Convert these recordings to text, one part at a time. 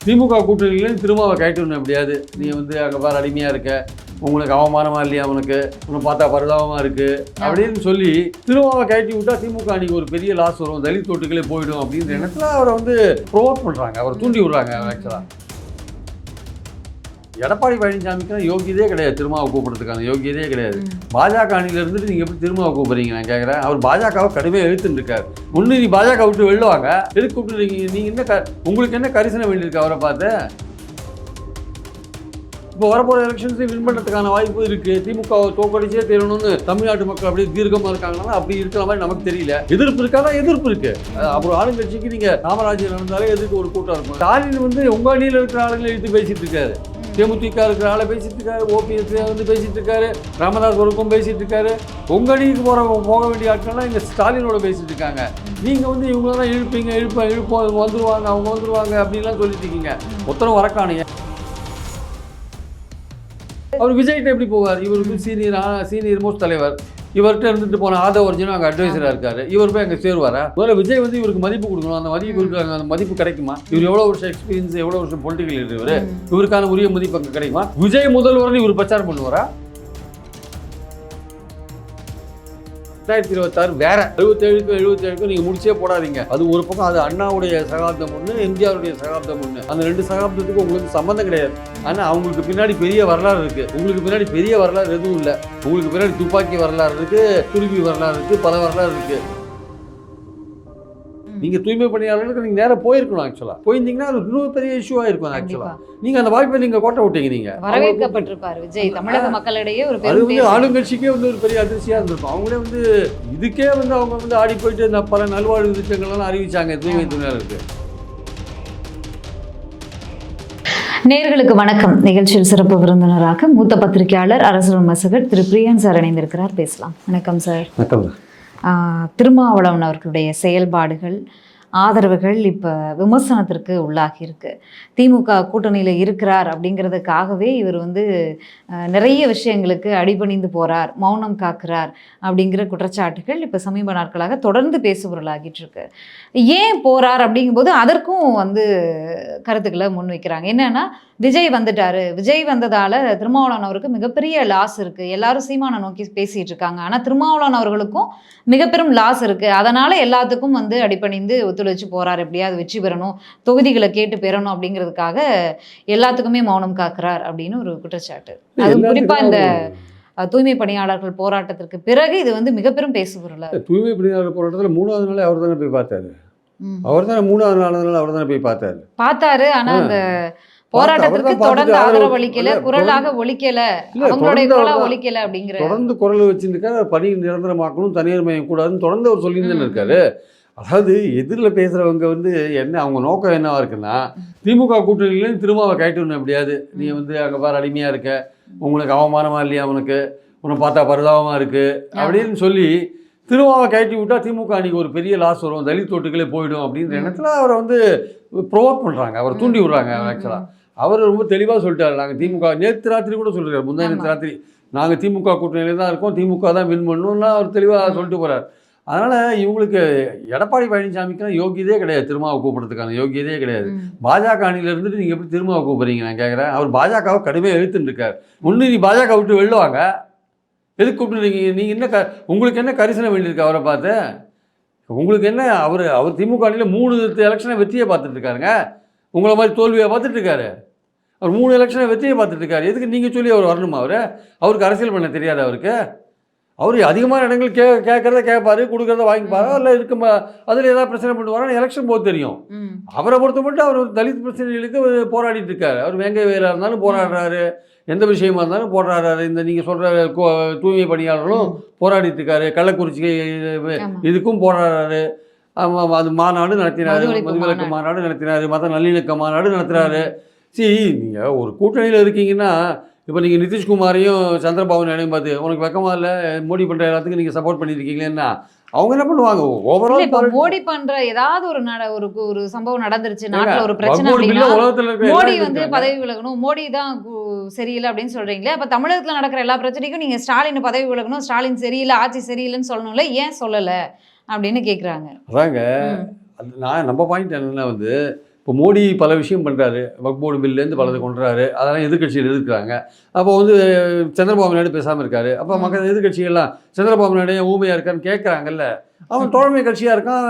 திமுக கூட்டணியிலேருந்து திருமாவை கயட்டணும் எப்படியாது. நீ வந்து அங்கே பாரு அடிமையாக இருக்க, உங்களுக்கு அவமானமாக இல்லையா, உனக்கு உன்னை பார்த்தா பரிதாபமாக இருக்குது அப்படின்னு சொல்லி திருமாவை கயட்டி விட்டா திமுக அன்றைக்கி ஒரு பெரிய லாஸ் வரும், தலித் ஓட்டுகளே போயிடும் அப்படின்ற எண்ணத்தில் அவரை வந்து ப்ரொவோக் பண்ணுறாங்க, அவரை தூண்டி விடுறாங்க. ஆக்சுவலாக எடப்பாடி பழனிசாமிக்கு யோகியதே கிடையாது, திருமாவை கூப்பிட்றதுக்கான யோகியதே கிடையாது. பாஜக அணியில் இருந்துட்டு நீங்கள் எப்படி திருமாவை கூப்பிட்றீங்க நான் கேட்குறேன். அவர் பாஜகவை கடுமையாக எழுத்துன்னு இருக்கார். ஒன்று நீ பாஜக விட்டு வெளிலுவாங்க, எதுக்கு கூப்பிட்டுருக்கீங்க நீங்கள்? என்ன உங்களுக்கு என்ன கரிசனை வேண்டியிருக்கு அவரை பார்த்து? இப்போ வரப்போகிற எலெக்ஷன்ஸை வின் பண்ணுறதுக்கான வாய்ப்பு இருக்குது. திமுகவை தோக்கடிச்சே தெரியணும்னு தமிழ்நாட்டு மக்கள் அப்படியே தீர்க்கமாக இருக்காங்கன்னா அப்படி இருக்கிற மாதிரி நமக்கு தெரியல. எதிர்ப்பு இருக்காதான் எதிர்ப்பு இருக்குது. அப்புறம் ஆளுங்கட்சிக்கு நீங்கள் ராமராஜ்யம் நடந்தாலே எதிர்க்கு ஒரு கூட்டம் இருக்கும். ஸ்டாலின் வந்து உங்கள் அணியில் இருக்கிற ஆளுங்களை எடுத்து பேசிகிட்டு இருக்காரு, தேமுதிக இருக்கிற ஆளை பேசிட்டு இருக்காரு, ஓபிஎஸ் வந்து பேசிட்டு இருக்காரு, ராமதாஸ் ஒருக்கும் பேசிட்டு இருக்காரு. உங்கள் அணிக்கு போக வேண்டிய ஆட்கள்லாம் இங்கே ஸ்டாலினோட பேசிட்டு இருக்காங்க. நீங்கள் வந்து இவங்களெல்லாம் இழுப்போம் வந்துருவாங்க, அவங்க வந்துருவாங்க அப்படின்லாம் சொல்லிட்டு இருக்கீங்க. மொத்தம் வரக்கானீங்க. அவர் விஜய்கிட்ட எப்படி போவார்? இவருக்கு சீனியர் மோஸ்ட் தலைவர், இவர்கிட்ட இருந்துட்டு போன ஆதவர்ஜனும் அங்கே அட்வைசராக இருக்காரு. இவர் போய் அங்கே சேருவாரா? முதல்ல விஜய் வந்து இவருக்கு மதிப்பு கொடுக்கணும். அந்த மதிப்பு இருக்காங்க, அந்த மதிப்பு கிடைக்குமா? இவர் எவ்வளோ வருஷம் எக்ஸ்பீரியன்ஸ், எவ்வளோ வருஷம் பொலிட்டிக்கல் இருக்கிறவர், இவருக்கான உரிய மதிப்பு அங்கே கிடைக்குமா? விஜய் முதல்வர்னு இவர் பிரச்சாரம் பண்ணுவாரா? 2026 வேற 67க்கும் நீங்கள் முடிச்சே போடாதீங்க. அது ஒரு பக்கம், அது அண்ணாவுடைய சகாப்தம் ஒன்று, எம்ஜிஆருடைய சகாப்தம் ஒன்று. அந்த 2 சகாப்தத்துக்கு உங்களுக்கு சம்மந்தம் கிடையாது. ஆனால் அவங்களுக்கு பின்னாடி பெரிய வரலாறு இருக்குது. உங்களுக்கு பின்னாடி பெரிய வரலாறு எதுவும் இல்லை. உங்களுக்கு பின்னாடி துப்பாக்கி வரலாறு இருக்குது, துருவி வரலாறு இருக்குது, பல வரலாறு இருக்குது. நீங்கள் தூய்மை பணியாளர்களுக்கு நீங்கள் நேரம் போயிருக்கணும். ஆக்சுவலாக போயிருந்தீங்கன்னா அது இன்னும் பெரிய இஷ்யூவாக இருக்கும். ஆக்சுவலாக நீங்கள் அந்த வாய்ப்பை நீங்கள் கோட்டை விட்டீங்க. நீங்கள் வரவேற்கப்பட்டிருப்பார் விஜய் தமிழக மக்களிடையே. ஒரு அது வந்து ஆளுங்கட்சிக்கே வந்து ஒரு பெரிய அதிர்ச்சியாக இருந்திருக்கும். அவங்களே வந்து இதுக்கே வந்து அவங்க வந்து ஆடி போயிட்டு இந்த பல நல்வாழ்வு திட்டங்கள்லாம் அறிவிச்சாங்க தூய்மை துணையாளருக்கு. நேயர்களுக்கு வணக்கம். நிகழ்ச்சியில் சிறப்பு விருந்தினராக மூத்த பத்திரிகையாளர், அரசியல் விமர்சகர் திரு பிரியன் சார் இணைந்திருக்கிறார். பேசலாம். வணக்கம் சார். வணக்கம். திருமாவளவன் அவர்களுடைய செயல்பாடுகள், ஆதரவுகள் இப்போ விமர்சனத்திற்கு உள்ளாகியிருக்கு. திமுக கூட்டணியில் இருக்கிறார் அப்படிங்கிறதுக்காகவே இவர் வந்து நிறைய விஷயங்களுக்கு அடிபணிந்து போகிறார், மௌனம் காக்கிறார் அப்படிங்கிற குற்றச்சாட்டுகள் இப்போ சமீப நாட்களாக தொடர்ந்து பேசுபொருளாகிட்டு இருக்கு. ஏன் போகிறார் அப்படிங்கும்போது அதற்கும் வந்து கருத்துக்களை முன்வைக்கிறாங்க. என்னன்னா, விஜய் வந்துட்டாரு, விஜய் வந்ததால் திருமாவளவன் அவருக்கு மிகப்பெரிய லாஸ் இருக்குது. எல்லாரும் சீமானை நோக்கி பேசிகிட்டு இருக்காங்க, ஆனால் திருமாவளவன் அவர்களுக்கும் மிகப்பெரும் லாஸ் இருக்குது. அதனால் எல்லாத்துக்கும் வந்து அடிபணிந்து ஒத்துழைச்சு போகிறார், எப்படியாவது வெற்றி பெறணும், தொகுதிகளை கேட்டு பெறணும் அப்படிங்கிறதுக்காக எல்லாத்துக்குமே மௌனம் காக்கிறார் அப்படின்னு ஒரு குற்றச்சாட்டு. அது குறிப்பாக இந்த தூய்மை பணியாளர்கள் போராட்டத்திற்கு பிறகு இது வந்து மிகப்பெரும் பேசுபொருள். தூய்மை பணியாளர் போராட்டத்தில் 3வது நாளே அவர் தானே போய் பார்த்தாரு. அவர் தானே 3வது நாள் அவர் தானே போய் பார்த்தாரு. ஆனால் அந்த போராட்டத்திற்கு தொடர்ந்து ஆதரவு அளிக்கல, குரலாக ஒலிக்கல, அவங்களுடைய குரலா ஒலிக்கல அப்படிங்கிற தொடர்ந்து குரல் வச்சுருக்காரு. பணி நிரந்தரமாக்கணும், தனியார் மயம் கூடாதுன்னு தொடர்ந்து அவர் சொல்லிட்டு இருக்காரு. அதாவது எதிரில் பேசுகிறவங்க வந்து என்ன, அவங்க நோக்கம் என்னவா இருக்குன்னா, திமுக கூட்டணியிலேருந்து திருமாவை கயட்டணும் எப்படியாது. நீ வந்து அங்கே பாரு அடிமையாக இருக்க, உங்களுக்கு அவமானமாக இல்லையா, உன்னை பார்த்தா பரிதாபமாக இருக்குது அப்படின்னு சொல்லி திருமாவை கயட்டி விட்டா திமுக அன்றைக்கி ஒரு பெரிய லாஸ் வரும், தலித் ஓட்டுகளே போயிடும் அப்படின்ற எண்ணத்தில் அவரை வந்து ப்ரொவோக் பண்ணுறாங்க, அவரை தூண்டி விடுறாங்க. ஆக்சுவலாக அவர் ரொம்ப தெளிவாக சொல்லிட்டார். நாங்கள் திமுக நேற்று ராத்திரி கூட சொல்லியிருக்காரு, முந்தைய நேற்று ராத்திரி நாங்கள் திமுக கூட்டணியில் தான் இருக்கோம், திமுக தான் வின் பண்ணணும்னா அவர் தெளிவாக சொல்லிட்டு போகிறார். அதனால் இவங்களுக்கு எடப்பாடி பழனிசாமிக்குலாம் யோகியதே கிடையாது, திருமாவை கூப்பிட்றதுக்கான யோகியதே கிடையாது. பாஜக அணியில் இருந்துட்டு நீங்கள் எப்படி திருமாவை கூப்பிட்றீங்க நான் கேட்குறேன். அவர் பாஜகவை கடுமையாக எழுத்துன்னு இருக்கார். ஒன்று நீ பாஜக விட்டு வெளிலுவாங்க, எதுக்கு கூப்பிட்டுருக்கீங்க? நீங்கள் என்ன உங்களுக்கு என்ன கரிசனை வேண்டியிருக்கு அவரை பார்த்து? உங்களுக்கு என்ன, அவர் திமுக அணியில் 3 எலெக்ஷனை வெற்றியை பார்த்துட்ருக்காருங்க. உங்களை மாதிரி தோல்வியை பார்த்துட்ருக்காரு. அவர் 3 எலெக்ஷனை வெற்றியை பார்த்துட்ருக்காரு. எதுக்கு நீங்கள் சொல்லி அவர் வரணுமா? அவருக்கு அரசியல் பண்ண தெரியாது. அவர் அதிகமான இடங்கள் கேட்குறத கேட்பார், கொடுக்குறத வாங்கிப்பாரா, இல்லை இருக்குமா அதில் ஏதாவது பிரச்சனை பண்ணுவாரா எலெக்ஷன் போது தெரியும். அவரை பொறுத்த மட்டும் அவர் தலித் பிரச்சனைகளுக்கு போராடிட்டு இருக்காரு. அவர் வேங்கை வேலாக இருந்தாலும் போராடுறாரு, எந்த விஷயமா இருந்தாலும் போராடுறாரு. இந்த நீங்கள் சொல்கிற தூய்மை பணியாளர்களும் போராடிட்டு இருக்காரு, கள்ளக்குறிச்சி இதுக்கும் போராடுறாரு. அது மாநாடு நடத்தினார், மதுவிலக்கு மாநாடு நடத்தினார், மத நல்லிணக்க மாநாடு நடத்துகிறாரு. நீங்கள் ஒரு கூட்டணியில் இருக்கீங்கன்னா, இப்போ நீங்கள் நிதிஷ்குமாரையும் சந்திரபாபு நாயுடையும் பார்த்து உனக்கு வெக்கமாக இல்லை, மோடி பண்ணுற எல்லாத்துக்கும் நீங்கள் சப்போர்ட் பண்ணியிருக்கீங்களேன்னா அவங்க என்ன பண்ணுவாங்க? ஓவரால் இப்போ மோடி பண்ற ஏதாவது ஒரு சம்பவம் நடந்துருச்சு, நாட்டில் ஒரு பிரச்சனை அப்படின்னா மோடி வந்து பதவி விலகணும், மோடி தான் சரியில்லை அப்படின்னு சொல்றீங்களே. அப்போ தமிழகத்தில் நடக்கிற எல்லா பிரச்சனைக்கும் நீங்கள் ஸ்டாலின் பதவி விலகணும், ஸ்டாலின் சரியில்லை, ஆட்சி சரியில்லைன்னு சொல்லணும்ல, ஏன் சொல்லலை அப்படின்னு கேட்குறாங்க. அதாங்க நம்ம பாயிண்ட் என்னன்னா வந்து இப்போ மோடி பல விஷயம் பண்ணுறாரு, வக்ஃப் போர்டு பில்லேருந்து பலது கொண்டுறாரு, அதெல்லாம் எதிர்க்கட்சிகள் எதிர்க்கிறாங்க. அப்போ வந்து சந்திரபாபு நாயுடு பேசாமல் இருக்காரு. அப்போ மக்கள் எதிர்க்கட்சிகள்லாம் சந்திரபாபு நாயுடு ஊமையாக இருக்கான்னு கேட்குறாங்கல்ல. அவன் தோழமை கட்சியாக இருக்கான்,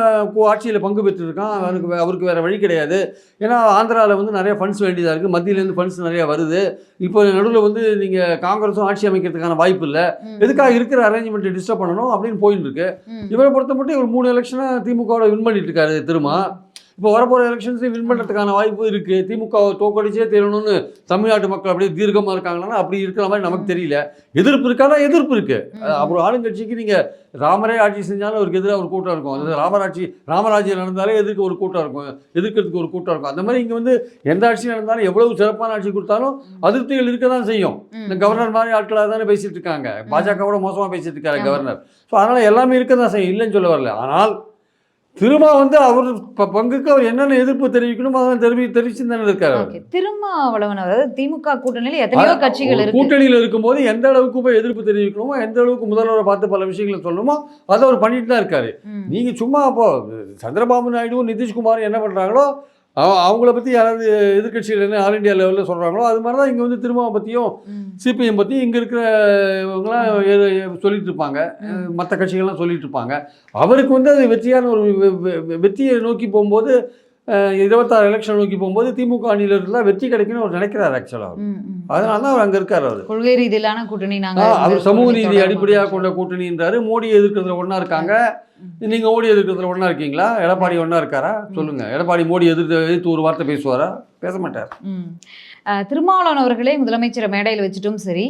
ஆட்சியில் பங்கு பெற்றுருக்கான், அவருக்கு வேறு வழி கிடையாது. ஏன்னா ஆந்திராவில் வந்து நிறைய ஃபண்ட்ஸ் வேண்டியதாக இருக்குது, மத்தியிலேருந்து ஃபண்ட்ஸ் நிறையா வருது. இப்போ நடுவில் வந்து நீங்கள் காங்கிரஸும் ஆட்சி அமைக்கிறதுக்கான வாய்ப்பு இல்லை, எதுக்காக இருக்கிற அரேஞ்ச்மெண்ட்டை டிஸ்டர்ப் பண்ணணும் அப்படின்னு போயின்னு இருக்கு. இவரை பொறுத்த மட்டும் இவர் 3 எலெக்ஷனாக திமுகவோட வின் பண்ணிட்டு இருக்காரு திரும்ப. இப்போ வரப்போகிற எலெக்ஷன்ஸையும் வின் பண்ணுறதுக்கான வாய்ப்பு இருக்குது. திமுக தோக்கடிச்சே தெரியணும்னு தமிழ்நாட்டு மக்கள் அப்படியே தீர்க்கமாக இருக்காங்கன்னா அப்படி இருக்கிற மாதிரி நமக்கு தெரியல. எதிர்ப்பு இருக்கானா? எதிர்ப்பு இருக்குது. அப்புறம் ஆளுங்கட்சிக்கு நீங்கள் ராமரே ஆட்சி செஞ்சாலும் அவருக்கு எதிராக ஒரு கூட்டம் இருக்கும். அது ராமராஜ்யம் நடந்தாலே எதிர்க்க ஒரு கூட்டம் இருக்கும், எதிர்க்கிறதுக்கு ஒரு கூட்டம் இருக்கும். அந்த மாதிரி இங்கே வந்து எந்த ஆட்சி நடந்தாலும் எவ்வளவு சிறப்பான ஆட்சி கொடுத்தாலும் அதிருப்திகள் இருக்க தான் செய்யும். இந்த கவர்னர் மாதிரி ஆட்களாக தானே பேசிகிட்டு இருக்காங்க. பாஜகவோட மோசமாக பேசிகிட்டு இருக்காரு கவர்னர். ஸோ அதனால் எல்லாமே இருக்க தான் செய்யும், இல்லைன்னு சொல்ல வரல. ஆனால் திரும்ப வந்து அவர் பங்குக்கு அவர் என்னென்ன எதிர்ப்பு தெரிவிக்கணும் அதெல்லாம் தெரிவிச்சு தானே இருக்காரு. திருமாவளவன் அதாவது திமுக கூட்டணியில் எத்தனையோ கட்சிகள் இருக்கு. கூட்டணியில் இருக்கும்போது எந்த அளவுக்கு போய் எதிர்ப்பு தெரிவிக்கணுமோ, எந்த அளவுக்கு முதல்வரை பார்த்து பல விஷயங்களை சொல்லணுமோ அதை அவர் பண்ணிட்டு தான் இருக்காரு. நீங்க சும்மா அப்போ சந்திரபாபு நாயுடு நிதிஷ்குமார் என்ன பண்றாங்களோ அவங்கள பற்றி யாராவது எதிர்கட்சிகள் என்ன ஆல் இண்டியா லெவலில் சொல்கிறாங்களோ அது மாதிரி தான் இங்கே வந்து திருமாவை பற்றியும் சிபிஎம் பற்றியும் இங்கே இருக்கிறவங்களாம் சொல்லிட்டு இருப்பாங்க, மற்ற கட்சிகள்லாம் சொல்லிட்டு இருப்பாங்க. அவருக்கு வந்து அது வெற்றியான ஒரு வெற்றியை நோக்கி போகும்போது 26 எலெக்ஷன் நோக்கி போகும்போது திமுக அணியில் இருந்தால் வெற்றி கிடைக்குன்னு அவர் நினைக்கிறார் ஆக்சுவலாக. அதனால தான் அவர் அங்கே இருக்கார். அவர் கொள்கை ரீதியிலான கூட்டணி, அவர் சமூக நீதி அடிப்படையாக கொண்ட கூட்டணின்றாரு. மோடி எதிர்க்கிறதுல ஒன்றா இருக்காங்க. நீங்க மோடி எதிர்க்கிறதுல ஒன்றா இருக்கீங்களா? எடப்பாடி ஒன்றா இருக்காரா? சொல்லுங்க. எடப்பாடி மோடி எதிர்த்து ஒரு வார்த்தை பேசுவாரா? பேச மாட்டார். திருமாவளவன் அவர்களே முதலமைச்சரை மேடையில் வச்சுட்டும் சரி,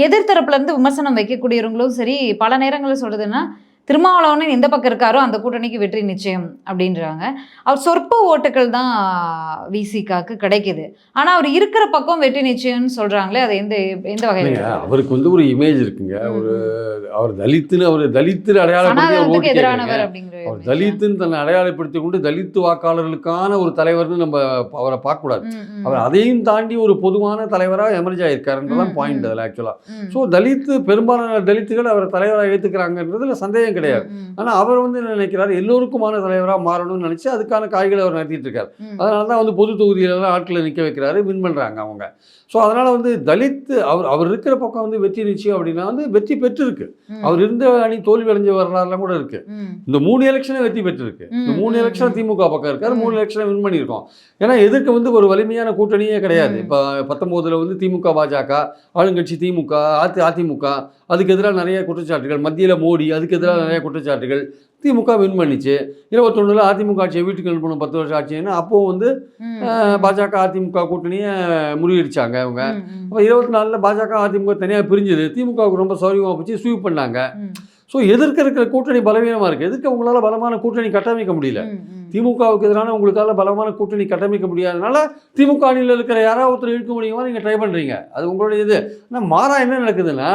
எதிர்த்தரப்புல இருந்து விமர்சனம் வைக்கக்கூடியவங்களும் சரி, பல நேரங்களில் சொல்றதுன்னா திருமாவளவன் எந்த பக்கம் இருக்காரோ அந்த கூட்டணிக்கு வெற்றி நிச்சயம் அப்படின்றாங்க. அவர் சொற்ப ஓட்டுகள் தான் விசிகாக்கு கிடைக்குது, ஆனா அவர் இருக்கிற பக்கம் வெற்றி நிச்சயம்னு சொல்றாங்களே, அது எந்த வகையில்? அவருக்கு வந்து ஒரு இமேஜ் இருக்குங்க. அவர் தலித்து அடையாளப்படுத்தி எதிரானவர் அப்படிங்கிற, அவர் தலித்துன்னு தன்னை அடையாளப்படுத்தி கொண்டு தலித்து வாக்காளர்களுக்கான ஒரு தலைவர்னு நம்ம அவரை பார்க்கக்கூடாது. அவர் அதையும் தாண்டி ஒரு பொதுவான தலைவராக எமர்ஜ் ஆயிருக்காருன்றதான் பாயிண்ட் அதில் ஆக்சுவலா. ஸோ பெரும்பாலான தலித்துகள் அவரை தலைவராக ஏற்றுக்கிறாங்கன்றதுல சந்தேகம் கிடையாது. ஆனா அவர் வந்து என்ன நினைக்கிறார், எல்லோருக்குமான தலைவராக மாறணும்னு நினைச்சு அதுக்கான காய்களை அவர் நடத்திட்டு இருக்காரு. அதனாலதான் வந்து பொது தொகுதியிலலாம் ஆட்களை நிற்க வைக்கிறாரு, வின் பண்றாங்க அவங்க. ஸோ அதனால வந்து தலித்து அவர் இருக்கிற பக்கம் வந்து வெற்றி நிச்சயம் அப்படின்னா வந்து வெற்றி பெற்றிருக்கு. அவர் இருந்த அணி தோல்வி அடைஞ்ச வரலாறுலாம் கூட இருக்கு. இந்த 3 எலெக்ஷனே வெற்றி பெற்றிருக்கு. இந்த 3 எலெக்ஷன் திமுக பக்கம் இருக்காரு, 3 எலெக்ஷனை வின் பண்ணியிருக்கோம். ஏன்னா எதிர்க்க வந்து ஒரு வலிமையான கூட்டணியே கிடையாது. இப்போ 19 வந்து திமுக பாஜக, ஆளுங்கட்சி திமுக, அதிமுக, அதுக்கு எதிராக நிறைய குற்றச்சாட்டுகள், மத்தியில் மோடி, அதுக்கு எதிராக நிறைய குற்றச்சாட்டுகள். திமுக வின் பண்ணிச்சு. 21 அதிமுக ஆட்சியை வீட்டுக்கு அனுப்பணும், 10 வருஷம் ஆட்சின்னு அப்போ வந்து பாஜக அதிமுக கூட்டணியை முறியடிச்சாங்க அவங்க. அப்போ 24 பாஜக அதிமுக தனியாக பிரிஞ்சுது. திமுகவுக்கு ரொம்ப சௌரியமாக போச்சு, ஸ்வீப் பண்ணாங்க. ஸோ இருக்கிற கூட்டணி பலவீனமாக இருக்குது. எதுக்கு அவங்களால பலமான கூட்டணி கட்டமைக்க முடியல? திமுகவுக்கு எதிரான உங்களுக்கால பலமான கூட்டணி கட்டமைக்க முடியாதனால திமுக அணியில் இருக்கிற யாராவது ஒருத்தர் இழுக்க முடியுமா நீங்கள் ட்ரை பண்ணுறீங்க, அது உங்களுடைய இது. ஆனால் மாறா என்ன நடக்குதுன்னா,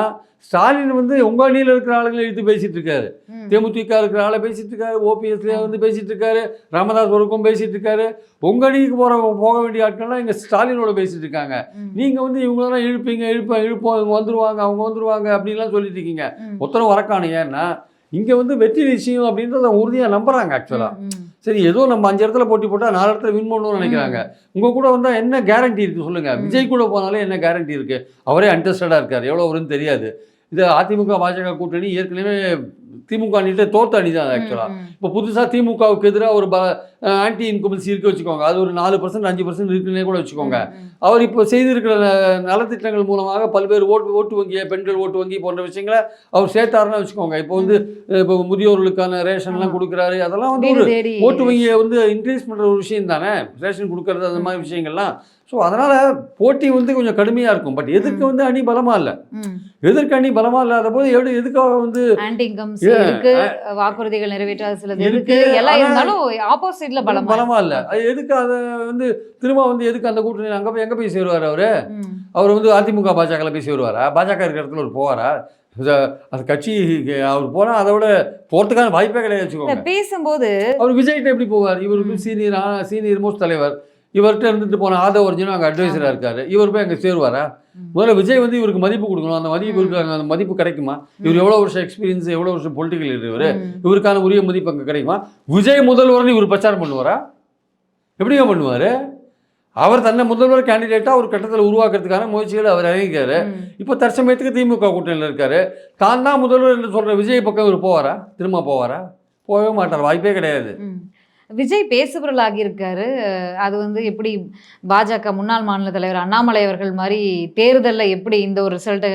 ஸ்டாலின் வந்து உங்கள் அணியில் இருக்கிற ஆளுங்களை எடுத்து பேசிட்டு இருக்காரு, தேமுதிக இருக்கிற ஆளை பேசிட்டு இருக்காரு, ஓபிஎஸ்ல வந்து பேசிட்டு இருக்காரு, ராமதாஸ் ஒருக்கும் பேசிட்டு இருக்காரு. உங்கள் அணிக்கு போக வேண்டிய ஆட்கள்லாம் இங்கே ஸ்டாலினோட பேசிட்டு இருக்காங்க. நீங்கள் வந்து இவங்களெல்லாம் இழுப்போம், இவங்க வந்துருவாங்க, அவங்க வந்துருவாங்க அப்படின்லாம் சொல்லிட்டு இருக்கீங்க. ஒருத்தரும் வரக்கானு. ஏன்னா இங்கே வந்து வெற்றி நிச்சயம் அப்படின்றத உறுதியாக நம்புறாங்க ஆக்சுவலாக. சரி, ஏதோ நம்ம 5 இடத்துல போட்டி போட்டால் 4 இடத்துல வின் பண்ணணும்னு நினைக்கிறாங்க. உங்கள் கூட வந்தால் என்ன கேரண்டி இருக்குது சொல்லுங்கள்? விஜய் கூட போனாலே என்ன கேரண்டி இருக்குது? அவரே அன்டெஸ்டடாக இருக்கார், எவ்வளோ வரும்னு தெரியாது. இது அதிமுக பாஜக கூட்டணி ஏற்கனவே திமுக அணிகிட்ட தோத்த அணி தான் ஆக்சுவலாக. இப்போ புதுசாக திமுகவுக்கு எதிராக ஒரு ஆன்டி இன்கம்பன்சி இருக்கு வச்சுக்கோங்க, அது ஒரு 4% 5% இருக்குன்னே கூட வச்சுக்கோங்க. அவர் இப்போ செய்திருக்கிற நலத்திட்டங்கள் மூலமாக பல்வேறு ஓட்டு வங்கி, பெண்கள் ஓட்டு வங்கி போன்ற விஷயங்களை அவர் சேர்த்தாருன்னு வச்சுக்கோங்க. இப்போ வந்து இப்போ முதியோர்களுக்கான ரேஷன்லாம் கொடுக்குறாரு, அதெல்லாம் வந்து ஒரு ஓட்டு வங்கியை வந்து இன்க்ரீஸ் பண்ணுற ஒரு விஷயம் தானே, ரேஷன் கொடுக்கறது அந்த மாதிரி விஷயங்கள்லாம். ஸோ அதனால் போட்டி வந்து கொஞ்சம் கடுமையாக இருக்கும். பட் எதுக்கு வந்து அணி பலமாக இல்லை, எதிர்க்கு அணி பலமாக இல்லாத போது எதுக்காக வந்து வாக்குறுதிகள் நிறைவேற்றாத சிலது இருக்கு, எல்லாம் இருந்தாலும் ஆப்போசிட்ல பலமா இல்லை. அது எதுக்கு அதை வந்து திரும்ப வந்து எதுக்கு அந்த கூட்டணி அங்கே போய் எங்கே போய் சேருவார்? அவர் வந்து அதிமுக பாஜகவில் போய் சேருவாரா? பாஜக இருக்கிற இடத்துல ஒரு போவாரா? அந்த கட்சி அவர் போனால் அதை விட போகிறதுக்கான வாய்ப்பே கிடையாது வச்சுக்கோங்க. பேசும்போது அவர் விஜய்கிட்ட எப்படி போவார்? இவருக்கு சீனியர் மோஸ்ட் தலைவர், இவர்கிட்ட இருந்துட்டு போன ஆதவ அர்ஜுனும் அங்கே அட்வைசராக இருக்காரு, இவர் போய் அங்கே சேருவாரா? முதல்ல விஜய் வந்து இவருக்கு மதிப்பு கொடுக்கணும். அந்த மதிப்பு கிடைக்குமா? இவர் எவ்வளோ வருஷம் எக்ஸ்பீரியன்ஸ், எவ்வளோ வருஷம் பொலிட்டிக்கல் இவர், இவருக்கான உரிய மதிப்பு அங்கே கிடைக்குமா? விஜய் முதல்வர்னு இவர் பிரச்சாரம் பண்ணுவாரா? எப்படிங்க பண்ணுவார்? அவர் தன்னை முதல்வர் கேண்டிடேட்டாக ஒரு கட்டத்தில் உருவாக்குறதுக்கான முயற்சிகளை அவர் இறங்கிக்காரு. இப்போ தற்சமயத்துக்கு திமுக கூட்டணியில் இருக்கார். தான் தான் முதல்வர் என்று சொல்கிற விஜய் பக்கம் இவர் போவாரா? திரும்ப போவாரா? போகவே மாட்டார், வாய்ப்பே கிடையாது. விஜய் பேசுபொருள் ஆகியிருக்காரு. அது வந்து எப்படி பாஜக முன்னாள் மாநில தலைவர் அண்ணாமலை அவர்கள் மாதிரி தேர்தலில் எப்படி இந்த ஒரு ரிசல்ட்டை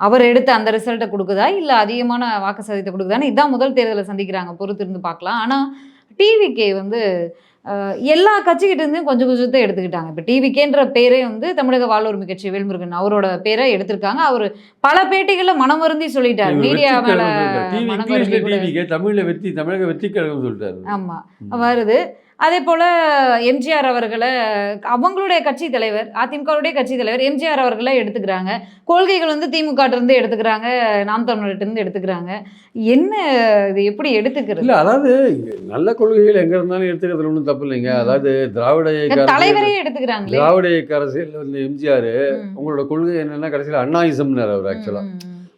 அவர் எடுத்து அந்த ரிசல்ட்டை கொடுக்குதா, இல்லை அதிகமான வாக்கு சதவீதத்தை கொடுக்குதான்னு இதான் முதல் தேர்தலை சந்திக்கிறாங்க, பொறுத்து இருந்து பார்க்கலாம். ஆனால் டிவிகே வந்து எல்லா கட்சிக்கிட்ட இருந்தும் கொஞ்சம் கொஞ்சத்தை எடுத்துக்கிட்டாங்க. இப்போ டிவிகேன்ற பேரே வந்து தமிழக வாழ்வுரிமை கட்சி வேல்முருகன் அவரோட பேரை எடுத்திருக்காங்க. அவர் பல பேட்டிகளில் மனமருந்தி சொல்லிட்டார், மீடியா மேல தமிழ்ல வெற்றி, தமிழக வெற்றி கழகம் சொல்லிட்டாரு. ஆமா வருது. அதே போல் எம்ஜிஆர் அவர்களை அவங்களுடைய கட்சி தலைவர், அதிமுகவுடைய கட்சி தலைவர் எம்ஜிஆர் அவர்களை எடுத்துக்கிறாங்க. கொள்கைகள் வந்து திமுகட்டிருந்து எடுத்துக்கிறாங்க, நாம் தமிழர்கிட்டருந்து எடுத்துக்கிறாங்க. என்ன இது எப்படி எடுத்துக்கிறது? இல்லை, அதாவது நல்ல கொள்கைகள் எங்கே இருந்தாலும் எடுத்துக்கிறதுல ஒன்றும் தப்பு இல்லைங்க. அதாவது திராவிட இயக்க தலைவரையே எடுத்துக்கிறாங்க. திராவிட இயக்க அரசியல் வந்து எம்ஜிஆர் உங்களோட கொள்கை என்னென்னா கடைசியில் அண்ணாயிசம்னார் அவர். ஆக்சுவலாக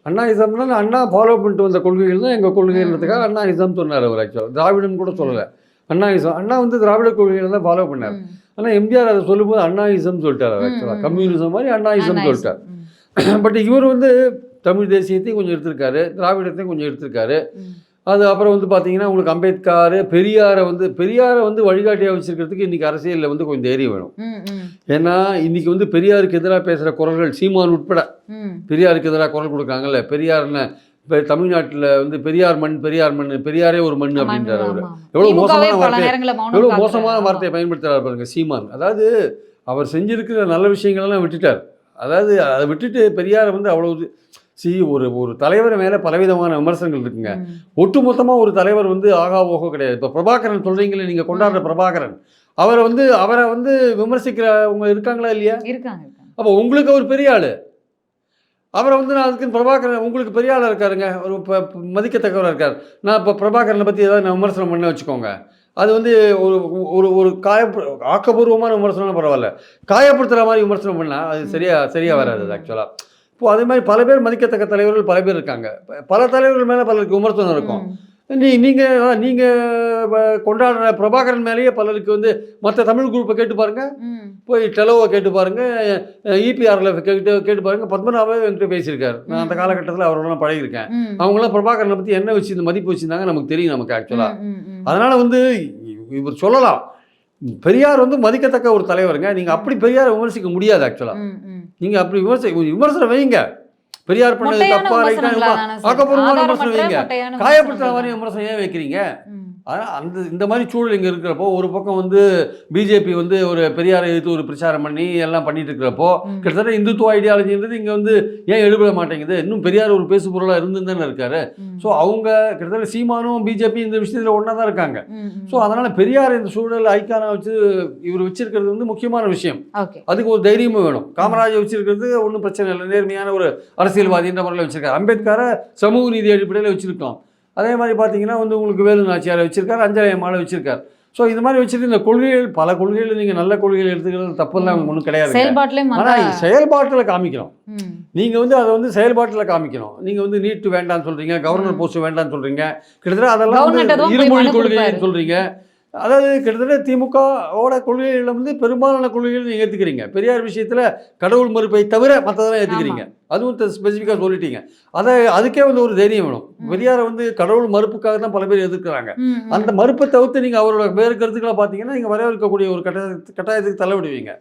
அண்ணாயிசம்னா அண்ணா ஃபாலோ பண்ணிட்டு வந்த கொள்கைகள் தான் எங்கள் கொள்கைன்றதுக்காக அண்ணாயிசம் சொன்னார் அவர். ஆக்சுவலாக திராவிடன் கூட சொல்லலை, அண்ணாயிசம். அண்ணா வந்து திராவிட கொள்கைகளை தான் ஃபாலோ பண்ணார். ஆனால் எம்ஜிஆர் அதை சொல்லும்போது அண்ணாயிசம் சொல்லிட்டார். ஆக்சுவலாக கம்யூனிசம் மாதிரி அண்ணாயிசம் சொல்லிட்டார். பட் இவர் வந்து தமிழ் தேசியத்தையும் கொஞ்சம் எடுத்திருக்காரு, திராவிடத்தையும் கொஞ்சம் எடுத்திருக்காரு. அது அப்புறம் வந்து பார்த்தீங்கன்னா உங்களுக்கு அம்பேத்கர், பெரியாரை வந்து வழிகாட்டியாக வச்சிருக்கிறதுக்கு இன்றைக்கி அரசியலில் வந்து கொஞ்சம் தைரியம் வேணும். ஏன்னா இன்றைக்கி வந்து பெரியாருக்கு எதிராக பேசுகிற குரல்கள் சீமான் உட்பட பெரியாருக்கு எதிராக குரல் கொடுக்குறாங்கல்ல. பெரியார்னு இப்போ தமிழ்நாட்டில் வந்து பெரியார் மண், பெரியாரே ஒரு மண் அப்படின்றார் அவர். எவ்வளோ மோசமான வார்த்தையை பயன்படுத்துகிறார் பாருங்க சீமான். அதாவது அவர் செஞ்சிருக்கிற நல்ல விஷயங்களெல்லாம் விட்டுட்டார். அதாவது அதை விட்டுட்டு பெரியாரை வந்து அவ்வளவு ஒரு தலைவர் மேலே பலவிதமான விமர்சனங்கள் இருக்குங்க. ஒட்டுமொத்தமாக ஒரு தலைவர் வந்து ஆகா ஓகோ கிடையாது. இப்போ பிரபாகரன் சொல்கிறீங்களே, நீங்கள் கொண்டாடுற பிரபாகரன், அவரை வந்து விமர்சிக்கிறவங்க இருக்காங்களா இல்லையா? இருக்காங்க. அப்போ உங்களுக்கு அவர் பெரிய ஆள், அவரை வந்து நான் அதுக்குன்னு பிரபாகரன் உங்களுக்கு பெரிய ஆளாக இருக்காருங்க, ஒரு மதிக்கத்தக்கவராக இருக்கார். நான் இப்போ பிரபாகரனை பற்றி ஏதாவது நான் விமர்சனம் பண்ண வச்சுக்கோங்க, அது வந்து ஒரு ஒரு ஆக்கப்பூர்வமான விமர்சனம் பரவாயில்ல, காயப்படுத்துகிற மாதிரி விமர்சனம் பண்ணால் அது சரியாக வராது ஆக்சுவலாக. இப்போது அதே மாதிரி பல பேர் மதிக்கத்தக்க தலைவர்கள் பல பேர் இருக்காங்க. பல தலைவர்கள் மேலே பலருக்கு விமர்சனம் இருக்கும். நீங்கள் கொண்டாடுற பிரபாகரன் மேலேயே பலருக்கு வந்து மற்ற தமிழ் குரூப்பை கேட்டு பாருங்கள், போய் டெலோவை கேட்டு பாருங்கள், இபிஆரில் கேட்டு பாருங்கள். பத்மநாபே என்கிட்ட பேசியிருக்காரு, நான் அந்த காலகட்டத்தில் அவரோட பழகிருக்கேன். அவங்களாம் பிரபாகரனை பற்றி என்ன வச்சு இந்த மதிப்பு வச்சுருந்தாங்க நமக்கு தெரியும் நமக்கு ஆக்சுவலாக. அதனால் வந்து இவர் சொல்லலாம் பெரியார் வந்து மதிக்கத்தக்க ஒரு தலைவருங்க, நீங்கள் அப்படி பெரியாரை விமர்சிக்க முடியாது ஆக்சுவலாக. நீங்கள் அப்படி விமர்சனம் வைங்க, பெரியார் பண்ணது தப்பா ரைட்டா ஆக்கப்பூர்வமான விமர்சனம் வைங்க, காயப்படுத்துற மாதிரி விமர்சனம் ஏன் வைக்கிறீங்க? ஆனால் இந்த மாதிரி சூழல் இங்கே இருக்கிறப்போ ஒரு பக்கம் வந்து பிஜேபி வந்து ஒரு பெரியாரை எதிர்த்து ஒரு பிரச்சாரம் பண்ணி எல்லாம் பண்ணிட்டு இருக்கிறப்போ கிட்டத்தட்ட இந்துத்துவ ஐடியாலஜின்றது இங்கே வந்து ஏன் எழுபட மாட்டேங்குது? இன்னும் பெரியார் ஒரு பேசு பொருளாக இருந்து தானே இருக்காரு. ஸோ அவங்க கிட்டத்தட்ட சீமானும் பிஜேபி இந்த விஷயத்தில் ஒன்றா தான் இருக்காங்க. ஸோ அதனால் பெரியார் இந்த சூழல் ஐக்கான வச்சு இவர் வச்சிருக்கிறது வந்து முக்கியமான விஷயம். அதுக்கு ஒரு தைரியமும் வேணும். காமராஜர் வச்சிருக்கிறது ஒன்றும் பிரச்சனை இல்லை, நேர்மையான ஒரு அரசியல்வாதின்ற முறையில் வச்சிருக்காரு. அம்பேத்கரை சமூக நீதி அடிப்படையில் வச்சிருக்கோம். அதே மாதிரி பார்த்தீங்கன்னா வந்து உங்களுக்கு வேலு நாச்சியாரை வச்சிருக்காரு, அஞ்சலி அம்மாவை வச்சிருக்காரு. ஸோ இது மாதிரி வச்சுட்டு இந்த கொள்கைகள் பல கொள்கைகள் நீங்கள் நல்ல கொள்கைகள் எடுத்துக்கிறது தப்பெல்லாம் ஒன்றும் கிடையாது. ஆனால் செயல்பாட்டில் காமிக்கணும். நீங்கள் வந்து அதை வந்து செயல்பாட்டில் காமிக்கணும். நீங்கள் வந்து நீட்டு வேண்டான்னு சொல்கிறீங்க, கவர்னர் போஸ்ட் வேண்டான்னு சொல்கிறீங்க, கிட்டத்தட்ட அதெல்லாம் இருமொழி கொள்கைன்னு சொல்கிறீங்க. அதாவது கிட்டத்தட்ட திமுகவோட கொள்கைகளில் வந்து பெரும்பாலான கொள்கைகள் நீங்கள் ஏற்றுக்கிறீங்க. பெரியார் விஷயத்தில் கடவுள் மறுப்பை தவிர மற்றதெல்லாம் ஏற்றுக்கிறீங்க. அதுவும் ஸ்பெசிஃபிக்காக சொல்லிட்டீங்க. அதுக்கே வந்து ஒரு தைரியம் வேணும். பெரியாரை வந்து கடவுள் மறுப்புக்காக தான் பல பேர் எதிர்க்கிறாங்க. அந்த மறுப்பை தவிர்த்து நீங்கள் அவரோட வேறு கருத்துக்களை பார்த்தீங்கன்னா நீங்கள் வரவேற்கக்கூடிய ஒரு கட்டாயத்துக்கு தள்ளவிடுவீங்க.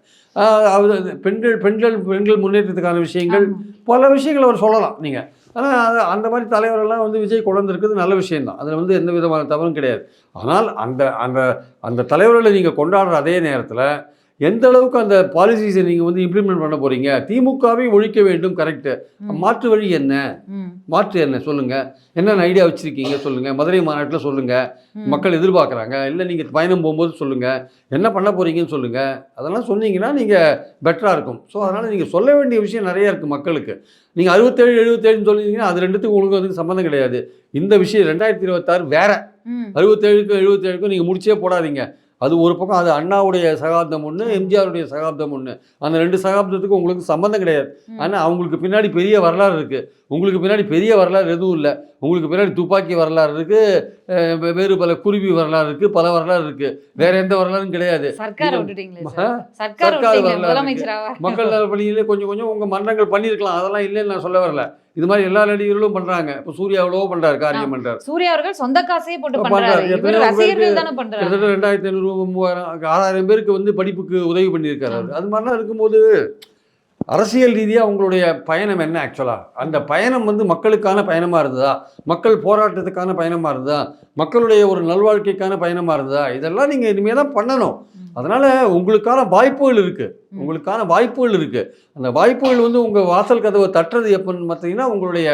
பெண்கள் முன்னேற்றத்துக்கான விஷயங்கள் பல விஷயங்கள் அவர் சொல்லலாம் நீங்கள். ஆனால் அந்த மாதிரி தலைவரெல்லாம் வந்து விஜய் கொண்டு வந்திருக்கிறது நல்ல விஷயம்தான், அதில் வந்து எந்த விதமான தவறும் கிடையாது. ஆனால் அந்த தலைவர்களை நீங்கள் கொண்டாடுற அதே நேரத்தில் எந்த அளவுக்கு அந்த பாலிசிஸை நீங்கள் வந்து இம்ப்ளிமெண்ட் பண்ண போகிறீங்க? திமுகவை ஒழிக்க வேண்டும், கரெக்டு. மாற்று வழி என்ன? மாற்று என்ன சொல்லுங்கள், என்னென்ன ஐடியா வச்சுருக்கீங்க சொல்லுங்கள். மதுரை மாநாட்டில் சொல்லுங்கள், மக்கள் எதிர்பார்க்குறாங்க. இல்லை நீங்கள் பயணம் போகும்போது சொல்லுங்கள், என்ன பண்ண போகிறீங்கன்னு சொல்லுங்கள். அதெல்லாம் சொன்னீங்கன்னா நீங்கள் பெட்டராக இருக்கும். ஸோ அதனால் நீங்கள் சொல்ல வேண்டிய விஷயம் நிறையா இருக்குது மக்களுக்கு. நீங்கள் 67 77 சொல்லிங்கன்னா அது ரெண்டுத்துக்கும் உங்களுக்கு வந்து சம்மந்தம் கிடையாது. இந்த விஷயம் 2026 வேறு. 67க்கும் 77க்கும் நீங்கள் முடிச்சே போடாதீங்க. அது ஒரு பக்கம், அது அண்ணாவுடைய சகாப்தம் ஒன்று, எம்ஜிஆருடைய சகாப்தம் ஒன்று. அந்த 2 சகாப்தத்துக்கும் உங்களுக்கு சம்மந்தம் கிடையாது. ஆனால் அவங்களுக்கு பின்னாடி பெரிய வரலாறு இருக்குது. உங்களுக்கு பின்னாடி பெரிய வரலாறு எதுவும் இல்லை. உங்களுக்கு பின்னாடி துப்பாக்கி வரலாறு இருக்குது, வேறு பல குருவி வரலாறு இருக்குது, பல வரலாறு இருக்குது. வேற எந்த வரலாறும் கிடையாது. சர்க்கார் மக்கள் நலப்பணியிலே கொஞ்சம் கொஞ்சம் உங்கள் மன்றங்கள் பண்ணியிருக்கலாம், அதெல்லாம் இல்லைன்னு நான் சொல்ல வரல. இது மாதிரி எல்லா நடிகர்களும் பண்றாங்க. இப்போ சூர்யா எவ்வளவோ பண்றாரு, காரியம் பண்றாரு. சூர்யா அவர்கள் சொந்த காசையே போட்டு பண்றாரு. இவர் ரசிகர்கள் தான பண்றாரு. கிட்டத்தட்ட 2500 3000 6000 பேருக்கு வந்து படிப்புக்கு உதவி பண்ணியிருக்காரு. அது மாதிரிலாம் இருக்கும்போது அரசியல் ரீதியாக உங்களுடைய பயணம் என்ன ஆக்சுவலாக? அந்த பயணம் வந்து மக்களுக்கான பயணமாக இருந்ததா, மக்கள் போராட்டத்துக்கான பயணமாக இருந்ததா, மக்களுடைய ஒரு நல்வாழ்க்கைக்கான பயணமாக இருந்ததா? இதெல்லாம் நீங்கள் இனிமேல் தான் பண்ணணும். அதனால் உங்களுக்கான வாய்ப்புகள் இருக்குது. அந்த வாய்ப்புகள் வந்து உங்கள் வாசல் கதவை தட்டுறது எப்போன்னு பார்த்தீங்கன்னா, உங்களுடைய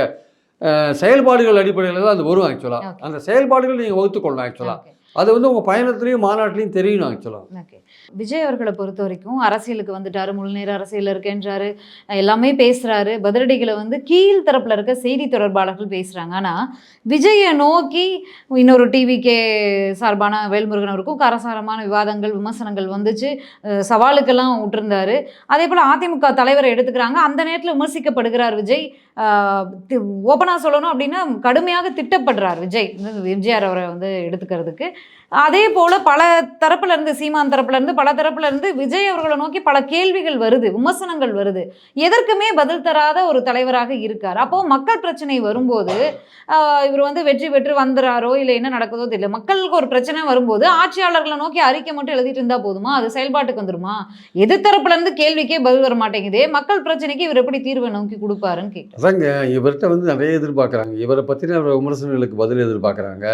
செயல்பாடுகள் அடிப்படையில் தான் அது வரும் ஆக்சுவலாக. அந்த செயல்பாடுகள் நீங்கள் வகுத்துக்கொள்ளணும் ஆக்சுவலாக. அது வந்து உங்கள் பயணத்துலேயும் மாநாட்டிலையும் தெரியணும் ஆக்சுவலாக. ஓகே, விஜய் அவர்களை பொறுத்த வரைக்கும் அரசியலுக்கு வந்துட்டாரு, முழு நேர அரசியல் இருக்கேன்றாரு, எல்லாமே பேசுகிறாரு. பதிலடிகளை வந்து கீழ் தரப்பில் இருக்க செய்தி தொடர்பாளர்கள் பேசுகிறாங்க. ஆனால் விஜயை நோக்கி இன்னொரு டிவிகே சார்பான வேல்முருகன் அவருக்கும் காரசாரமான விவாதங்கள், விமர்சனங்கள் வந்துச்சு, சவாலுக்கெல்லாம் விட்டுருந்தாரு. அதே போல் அதிமுக தலைவரை எடுத்துக்கிறாங்க, அந்த நேரத்தில் விமர்சிக்கப்படுகிறார் விஜய். ஓப்பனாக சொல்லணும் அப்படின்னா கடுமையாக திட்டப்படுறார் விஜய், எம்ஜிஆர் அவரை வந்து எடுத்துக்கிறதுக்கு. அதே போல் பல தரப்புல இருந்து, சீமான் தரப்புல இருந்து, பல தரப்புல இருந்து விஜய் அவர்களை நோக்கி பல கேள்விகள் வருது, விமர்சனங்கள் வருது. எதற்குமே பதில் தராத ஒரு தலைவராக இருக்கார். அப்போ மக்கள் பிரச்சனை வரும்போது இவர் வந்து வெற்றி பெற்று வந்துறாரோ இல்லை என்ன நடக்குதோ தெரியல. மக்களுக்கு ஒரு பிரச்சனை வரும்போது ஆட்சியாளர்களை நோக்கி அறிக்கை மட்டும் எழுதிட்டு இருந்தா போதுமா? அது செயல்பாட்டுக்கு வந்துருமா? எதிர்த்தரப்புல இருந்து கேள்விக்கே பதில் வர மாட்டேங்குதே. மக்கள் பிரச்சனைக்கு இவர் எப்படி தீர்வை நோக்கி கொடுப்பாருன்னு கேட்குறேன். அதாங்க, இவர்கிட்ட வந்து நிறைய எதிர்பார்க்குறாங்க. இவரை பற்றின விமர்சனங்களுக்கு பதில் எதிர்பார்க்குறாங்க.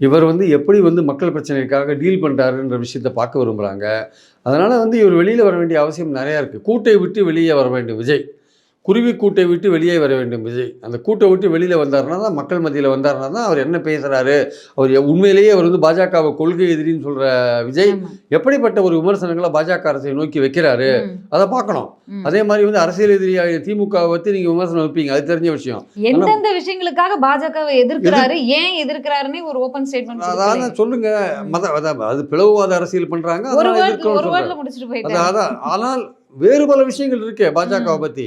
இவர் வந்து எப்படி வந்து மக்கள் பிரச்சனைக்காக டீல் பண்ணுறாருன்ற விஷயத்தை பார்க்க விரும்புகிறாங்க. அதனால் வந்து இவர் வெளியில் வர வேண்டிய அவசியம் நிறையா இருக்குது. கூட்டை விட்டு வெளியே வர வேண்டும் விஜய். குருவி கூட்டை விட்டு வெளியே வர வேண்டும் விஜய். அந்த கூட்டை விட்டு வெளியில் வந்தார்னா தான், மக்கள் மத்தியில் வந்தார்னா தான் அவர் என்ன பேசுகிறாரு, அவர் உண்மையிலேயே அவர் வந்து பாஜகவை கொள்கை எதிரின்னு சொல்கிற விஜய் எப்படிப்பட்ட ஒரு விமர்சனங்களை பாஜக அரசை நோக்கி வைக்கிறாரு, அதை பார்க்கணும். அதே மாதிரி வந்து அரசியல் எதிரியாக திமுகவை பற்றி நீங்கள் விமர்சனம் வைப்பீங்க, அது தெரிஞ்ச விஷயம். எந்தெந்த விஷயங்களுக்காக பாஜகவை எதிர்க்கிறாரு, ஏன் எதிர்க்கிறாருன்னு ஒரு ஓப்பன் ஸ்டேட்மெண்ட் அதான் சொல்லுங்க. அது பிளவுவாத அரசியல் பண்ணுறாங்க. அதான், ஆனால் வேறு பல விஷயங்கள் இருக்கு பாஜகவை பற்றி.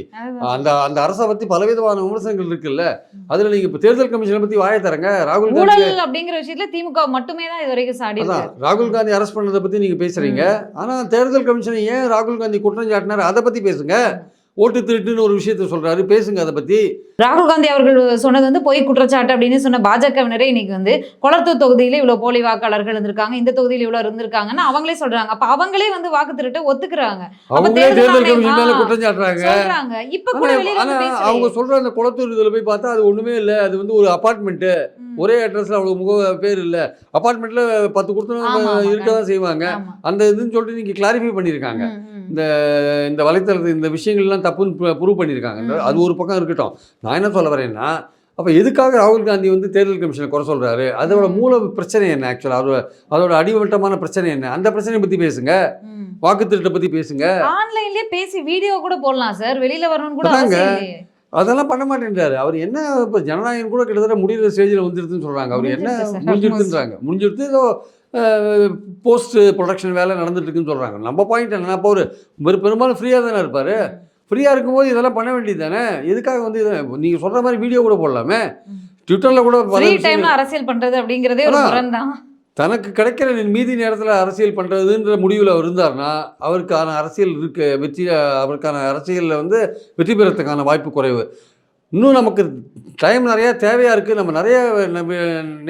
அந்த அரசை பற்றி பலவிதமான விமர்சனங்கள் இருக்குல்ல. அதில் நீங்கள் இப்போ தேர்தல் கமிஷனை பற்றி வாயை தரங்க. ராகுல் காந்தி அப்படிங்கிற விஷயத்தில் திமுக மட்டுமே தான் இது வரைக்கும் சாடி. ராகுல் காந்தி அரெஸ்ட் பண்ணதை பற்றி நீங்கள் பேசுகிறீங்க. ஆனால் தேர்தல் கமிஷனை ஏன் ராகுல் காந்தி குற்றம் சாட்டினார் அதை பற்றி பேசுங்க. ஓட்டு திருட்டுன்னு ஒரு விஷயத்த சொல்றாரு, பேசுங்க அதை பத்தி. ராகுல் காந்தி அவர்கள் சொன்னது வந்து பொய் குற்றச்சாட்டு அப்படின்னு சொன்ன பாஜகவினரே இன்னைக்கு வந்து கொளத்தூர் தொகுதியில இவ்வளவு போலி வாக்காளர்கள் இருந்திருக்காங்க, இந்த தொகுதியில் இவ்வளவு இருந்திருக்காங்கன்னு அவங்களே சொல்றாங்க. அப்ப அவங்களே வந்து வாக்கு திருட்ட ஒத்துக்குறாங்க, தேர்தல் கமிஷன் மேல குற்றம் சாட்டுறாங்க. இப்ப கூட அவங்க சொல்ற அந்த கொளத்தூர் இதுல போய் பார்த்தா அது ஒண்ணுமே இல்லை. அது வந்து ஒரு அபார்ட்மெண்ட், ஒரே அட்ரஸ்ல அவ்வளவு முக பேர் இல்லை. அபார்ட்மெண்ட்ல 10 கொடுத்தவங்க இருக்கதான் செய்வாங்க. அந்த இதுன்னு சொல்லிட்டு நீங்க கிளாரிஃபை பண்ணியிருக்காங்க. இந்த வலைத்தளத்தில் இந்த விஷயங்கள்லாம் தப்புன்னு ப்ரூவ் பண்ணியிருக்காங்க. அது ஒரு பக்கம் இருக்கட்டும். நான் என்ன சொல்ல வரேன்னா, அப்போ எதுக்காக ராகுல் காந்தி வந்து தேர்தல் கமிஷனை குறை சொல்கிறாரு? அதோட மூல பிரச்சனை என்ன ஆக்சுவலாக? அதோட அடிமட்டமான பிரச்சனை என்ன? அந்த பிரச்சனையை பற்றி பேசுங்க, வாக்கு திருட்டை பற்றி பேசுங்க. ஆன்லைன்லேயே பேசி வீடியோ கூட போடலாம் சார், வெளியில் வரணும்னு கூட. அதெல்லாம் பண்ண மாட்டேன்றாரு அவர். என்ன இப்போ ஜனநாயகம் கூட கிட்டத்தட்ட முடிகிற ஸ்டேஜில் வந்துடுதுன்னு சொல்கிறாங்க. அவர் என்ன முடிஞ்சிருதுன்றாங்க. முடிஞ்சிருது, ஏதோ போஸ்ட் ப்ரொடக்ஷன் வேலை நடந்துட்டு இருக்குன்னு சொல்கிறாங்க. நம்ம பாயிண்ட் என்னன்னா, இப்போ ஒரு பெரும்பாலும் ஃப்ரீயாக தானே இருப்பார். ஃப்ரீயாக இருக்கும்போது இதெல்லாம் பண்ண வேண்டியது தானே. எதுக்காக வந்து நீங்கள் சொல்கிற மாதிரி வீடியோ கூட போடலாமே, ட்விட்டரில் கூட அரசியல் பண்ணுறது அப்படிங்கிறதே ஒரு முரண் தான். தனக்கு கிடைக்கிற மீதி நேரத்தில் அரசியல் பண்ணுறதுன்ற முடிவில் அவர் இருந்தார்னா அவருக்கான அரசியல் அவருக்கான அரசியலில் வந்து வெற்றி பெறத்துக்கான வாய்ப்பு குறைவு. இன்னும் நமக்கு டைம் நிறையா தேவையாக இருக்குது, நம்ம நிறைய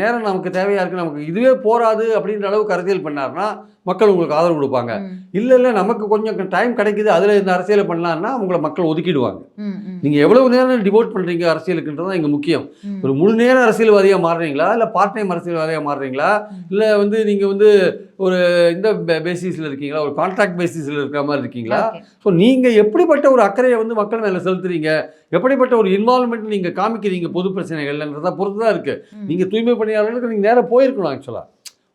நேரம் நமக்கு தேவையாக இருக்குது, நமக்கு இதுவே போராது அப்படின்ற அளவுக்கு அரசியல் பண்ணார்னா மக்கள் உங்களுக்கு ஆதரவு கொடுப்பாங்க. இல்லை நமக்கு கொஞ்சம் டைம் கிடைக்குது, அதில் இந்த அரசியலை பண்ணலான்னா உங்களை மக்கள் ஒதுக்கிடுவாங்க. நீங்கள் எவ்வளவு நேரம் டிவோட் பண்ணுறீங்க அரசியலுக்குன்றது தான் இங்கே முக்கியம். ஒரு முழு நேரம் அரசியல்வாதியாக மாறுறீங்களா, இல்லை பார்ட் டைம் அரசியல்வாதியாக மாறுறீங்களா, இல்லை வந்து நீங்கள் வந்து ஒரு இந்த பேசிஸில் இருக்கீங்களா, ஒரு கான்ட்ராக்ட் பேசிஸில் இருக்கிற மாதிரி இருக்கீங்களா? ஸோ நீங்கள் எப்படிப்பட்ட ஒரு அக்கறையை வந்து மக்கள் மேலே செலுத்துறீங்க, எப்படிப்பட்ட ஒரு இன்வால்மெண்ட் நீங்கள் காமிக்கிறீங்க பொது பிரச்சனைகள்ன்றதை பொறுத்து தான் இருக்குது. நீங்கள் தூய்மை பணியாளர்களுக்கு நீங்கள் நேராக போயிருக்கணும். ஆக்சுவலாக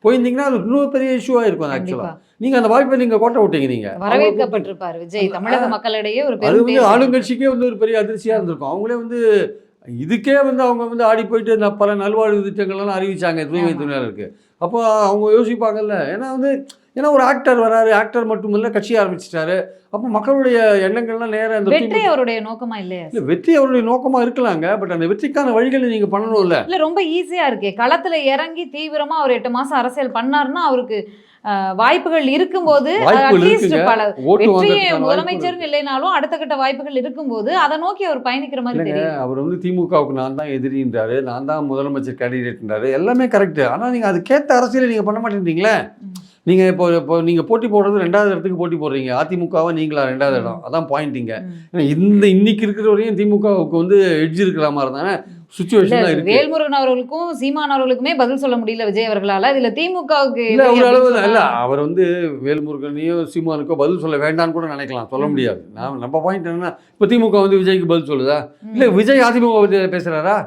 போயிருந்தீங்கன்னா அது இன்னும் பெரிய இஷ்யூவாக இருக்கும். ஆக்சுவலாக நீங்கள் அந்த வாய்ப்பை நீங்கள் கோட்டை விட்டீங்க. நீங்கள் வரவேற்கப்பட்டிருப்பார் விஜய் தமிழக மக்களிடையே. அது வந்து ஆளுங்கட்சிக்கே வந்து ஒரு பெரிய அதிர்ச்சியாக இருந்திருக்கும். அவங்களே வந்து இதுக்கே வந்து அவங்க வந்து ஆடி போயிட்டு பல நல்வாழ்வு திட்டங்கள்லாம் அறிவிச்சாங்க தூய்மை துணையாளருக்கு. அப்போ அவங்க யோசிப்பாங்கல்ல, ஏன்னா வந்து ஏன்னா ஒரு ஆக்டர் வராரு, ஆக்டர் மட்டும் இல்லை கட்சி ஆரம்பிச்சிட்டாரு. அப்போ மக்களுடைய எண்ணங்கள்லாம் நேரம் அந்த வெற்றி அவருடைய நோக்கமா இல்லையா? இல்லை, வெற்றி அவருடைய நோக்கமாக இருக்கலாங்க. பட் அந்த வெற்றிக்கான வழிகளை நீங்கள் பண்ணணும்ல. இல்லை, ரொம்ப ஈஸியா இருக்கே. களத்துல இறங்கி தீவிரமா அவர் 8 மாசம் அரசியல் பண்ணாருன்னா அவருக்கு வாய்ப்புகள் இருக்கும்போது, அட்லீஸ்ட் பல வெற்றியை முதலமைச்சர் இல்லைனாலும் அடுத்த கட்ட வாய்ப்புகள் இருக்கும்போது அதை நோக்கி அவர் பயணிக்கிற மாதிரி தெரியும். அவர் வந்து திமுகவுக்கு நான் தான் எதிரின்றாரு, நான் தான் முதலமைச்சர் கேண்டிடேட்ன்றாரு, எல்லாமே கரெக்டு. ஆனால் நீங்கள் அதுக்கேற்ற அரசியலை நீங்கள் பண்ண மாட்டேன்றீங்களே. நீங்கள் இப்போ நீங்கள் போட்டி போடுறது 2வது இடத்துக்கு போட்டி போடுறீங்க. அதிமுகவை நீங்களா 2வது இடம், அதான் பாயிண்டிங்க. இன்னைக்கு இருக்கிற வரையும் திமுகவுக்கு வந்து எட்ஜ் இருக்கிற மாதிரி தானே சுச்சுவேஷன் தான் இருக்கு. வேல்முருகன் அவர்களுக்கும் சீமான் அவர்களுக்குமே பதில் சொல்ல முடியல விஜய் அவர்களால. இதுல திமுகவுக்கு ஒரு அளவு இல்ல, அவர் வந்து வேல்முருகனையோ சீமானுக்கோ பதில் சொல்ல வேண்டாம்னு கூட நினைக்கலாம், சொல்ல முடியாது. நம்ம பாயிண்ட் என்னன்னா, இப்ப திமுக வந்து விஜய்க்கு பதில் சொல்லுதா? இல்ல விஜய் அதிமுக பத்தி பேசுறாரா?